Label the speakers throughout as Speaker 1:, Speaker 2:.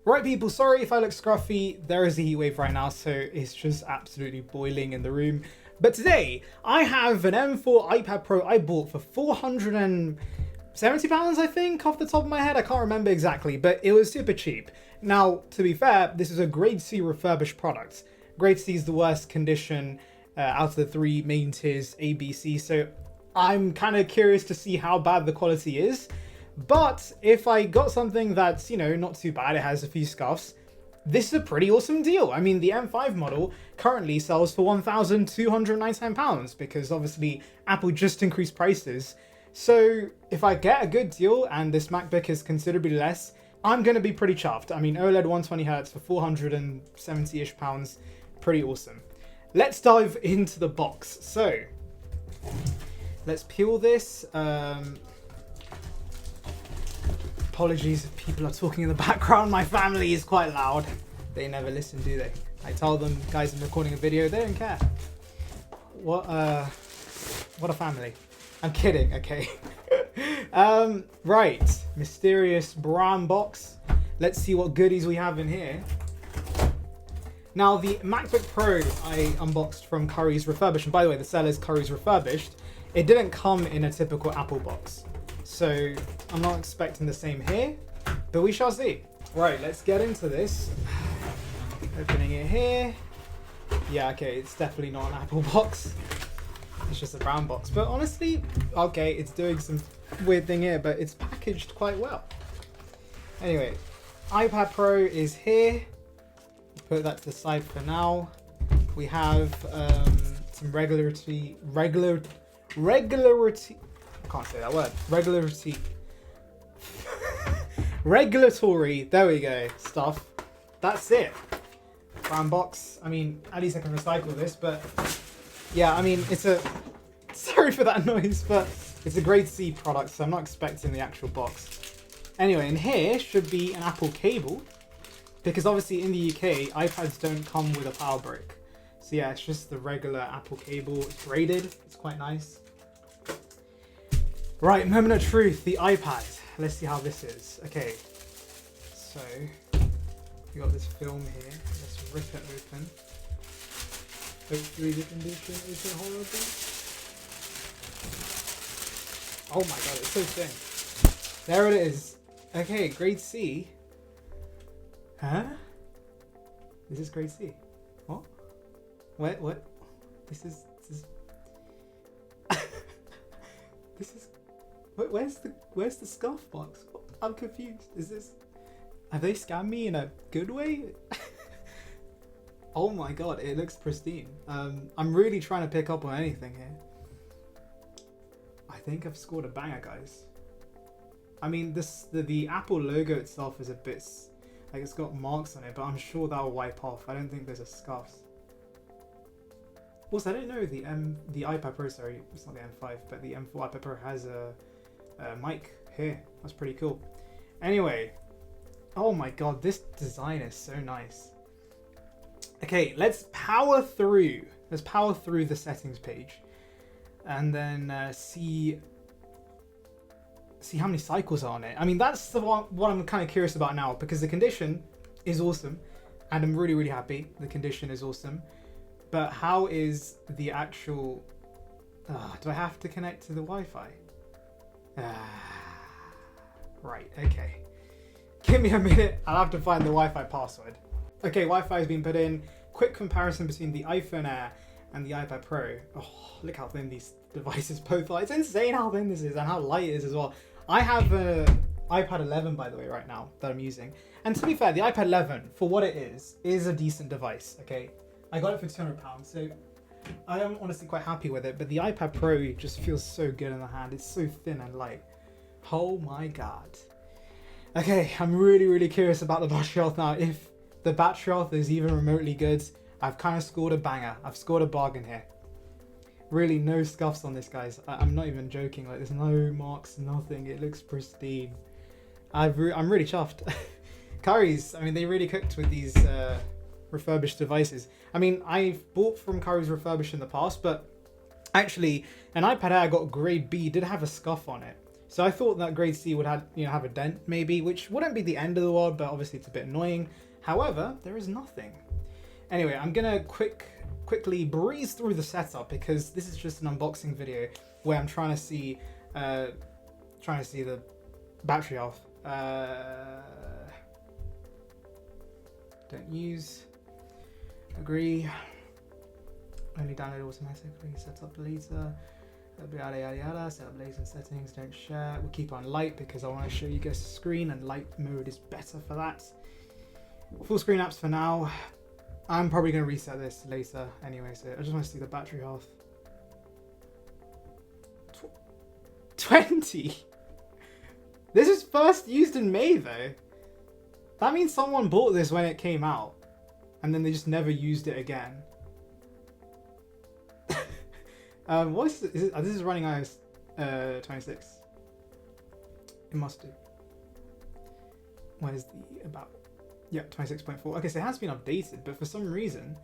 Speaker 1: Right people, sorry if I look scruffy, there is a heat wave right now, so it's just absolutely boiling in the room. But today, I have an M4 iPad Pro I bought for £470, I think, off the top of my head. I can't remember exactly, but it was super cheap. Now, to be fair, this is a grade C refurbished product. Grade C is the worst condition out of the three main tiers, A, B, C, so I'm kind of curious to see how bad the quality is. But if I got something that's, you know, not too bad, it has a few scuffs, this is a pretty awesome deal. I mean, the M5 model currently sells for £1,299 because obviously Apple just increased prices. So if I get a good deal and this MacBook is considerably less, I'm going to be pretty chuffed. I mean, OLED 120Hz for 470-ish pounds, pretty awesome. Let's dive into the box. So let's peel this. Apologies if people are talking in the background. My family is quite loud. They never listen, do they? I tell them, guys, I'm recording a video. They don't care. What a family. I'm kidding. Okay. Right. Mysterious brown box. Let's see what goodies we have in here. Now, the MacBook Pro I unboxed from Curry's Refurbished. And by the way, the seller's Curry's Refurbished. It didn't come in a typical Apple box. So I'm not expecting the same here, but we shall see. Right, let's get into this. Opening it here. Yeah, okay, it's definitely not an Apple box. It's just a brown box. But honestly, okay, it's doing some weird thing here, but it's packaged quite well. Anyway, iPad Pro is here. Put that to the side for now. We have some regularity. I can't say that word. Regulatory, there we go, stuff. That's it. Brown box. I mean, at least I can recycle this, but yeah, I mean, it's a, sorry for that noise, but it's a grade C product, so I'm not expecting the actual box. Anyway, in here should be an Apple cable, because obviously in the UK, iPads don't come with a power brick. So yeah, it's just the regular Apple cable. It's braided, it's quite nice. Right, moment of truth, the iPad. Let's see how this is. Okay, so we got this film here. Let's rip it open. Hopefully the condition isn't horrible. Oh my god, it's so thin. There it is. Okay, grade C. Huh? This is grade C. What? What? This is this is where's the scarf box? I'm confused. Have they scammed me in a good way? Oh my god, it looks pristine. I'm really trying to pick up on anything here. I think I've scored a banger, guys. I mean, the Apple logo itself is a bit like it's got marks on it, but I'm sure that'll wipe off. I don't think there's a scuffs. Also, I didn't know the iPad Pro, sorry, it's not the M5, but the M4 iPad Pro has a mic here. That's pretty cool. Anyway, oh my god, this design is so nice. Okay, let's power through the settings page and then see how many cycles are on it. I mean, that's what I'm kind of curious about now, because the condition is awesome and I'm really happy. The condition is awesome, but how is the actual do I have to connect to the Wi-Fi? Right, okay. Give me a minute, I'll have to find the Wi-Fi password. Okay, Wi-Fi has been put in. Quick comparison between the iPhone Air and the iPad Pro. Oh, look how thin these devices both are. It's insane how thin this is and how light it is as well. I have an iPad 11, by the way, right now that I'm using. And to be fair, the iPad 11, for what it is a decent device, okay? I got it for £200, so I am honestly quite happy with it. But the iPad Pro just feels so good in the hand. It's so thin and light. Oh my god. Okay, I'm really curious about the battery health now. If the battery health is even remotely good, I've kind of scored a banger. I've scored a bargain here. Really, no scuffs on this, guys. I'm not even joking. Like, there's no marks, nothing. It looks pristine. I'm really chuffed. Curry's, I mean, they really cooked with these refurbished devices. I mean, I've bought from Curry's Refurbished in the past, but actually, an iPad Air I got grade B did have a scuff on it. So I thought that grade C would have a dent maybe, which wouldn't be the end of the world, but obviously it's a bit annoying. However, there is nothing. Anyway, I'm gonna quickly breeze through the setup because this is just an unboxing video where I'm trying to see the battery health. Don't use. Agree. Only download automatically. Set up later. Yada yada yada. Set up later settings. Don't share. We'll keep on light because I want to show you guys the screen, and light mode is better for that. Full screen apps for now. I'm probably going to reset this later anyway, so I just want to see the battery health. 20! This is first used in May though. That means someone bought this when it came out and then they just never used it again. What is this? This is running iOS 26. It must do. What is the about? Yeah, 26.4. Okay, so it has been updated, but for some reason,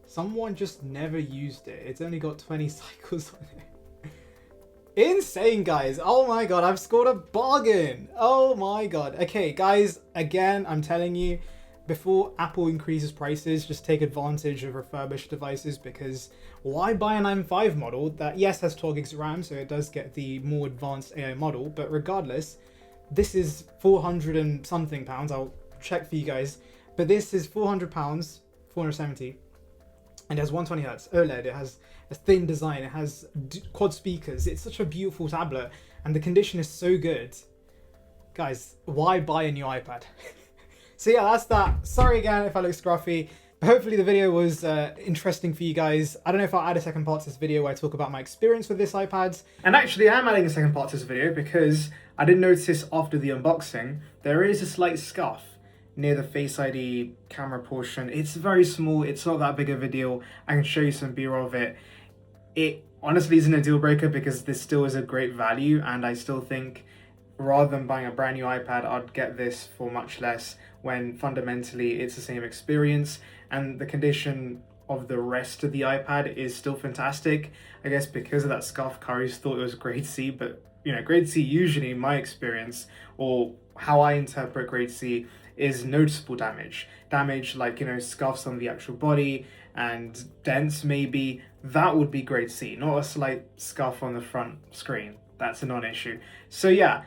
Speaker 1: someone just never used it. It's only got 20 cycles on it. Insane, guys. Oh my god, I've scored a bargain. Oh my god. Okay, guys, again, I'm telling you, before Apple increases prices, just take advantage of refurbished devices, because why buy an M5 model that, yes, has 12 gigs of RAM, so it does get the more advanced AI model, but regardless, this is 400 and something pounds. I'll check for you guys, but this is 400 pounds, 470, and it has 120 hertz OLED. It has a thin design, it has quad speakers. It's such a beautiful tablet, and the condition is so good. Guys, why buy a new iPad? So yeah, that's that. Sorry again if I look scruffy, but hopefully the video was interesting for you guys. I don't know if I'll add a second part to this video where I talk about my experience with this iPad. And actually I am adding a second part to this video because I did notice after the unboxing, there is a slight scuff near the Face ID camera portion. It's very small, it's not that big of a deal. I can show you some B-roll of it. It honestly isn't a deal breaker because this still is a great value, and I still think rather than buying a brand new iPad, I'd get this for much less when fundamentally it's the same experience, and the condition of the rest of the iPad is still fantastic. I guess because of that scuff, Curry's thought it was grade C, but you know, grade C usually, in my experience, or how I interpret grade C, is noticeable damage. Damage like, you know, scuffs on the actual body and dents maybe. That would be grade C, not a slight scuff on the front screen. That's a non-issue. So yeah,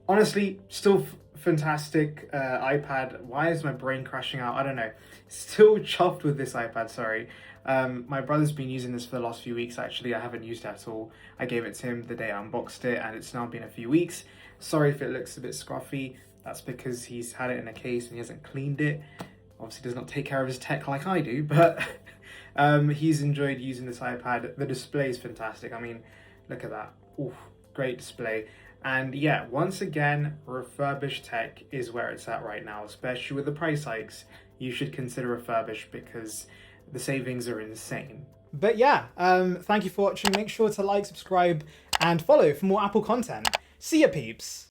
Speaker 1: honestly, still fantastic iPad. Why is my brain crashing out? I don't know. Still chuffed with this iPad, sorry. My brother's been using this for the last few weeks, actually. I haven't used it at all. I gave it to him the day I unboxed it, and it's now been a few weeks. Sorry if it looks a bit scruffy. That's because he's had it in a case and he hasn't cleaned it. Obviously does not take care of his tech like I do, but he's enjoyed using this iPad. The display is fantastic. I mean, look at that. Oof, great display. And yeah, once again, refurbished tech is where it's at right now, especially with the price hikes. You should consider refurbished because the savings are insane. But yeah, thank you for watching. Make sure to like, subscribe, and follow for more Apple content. See ya, peeps.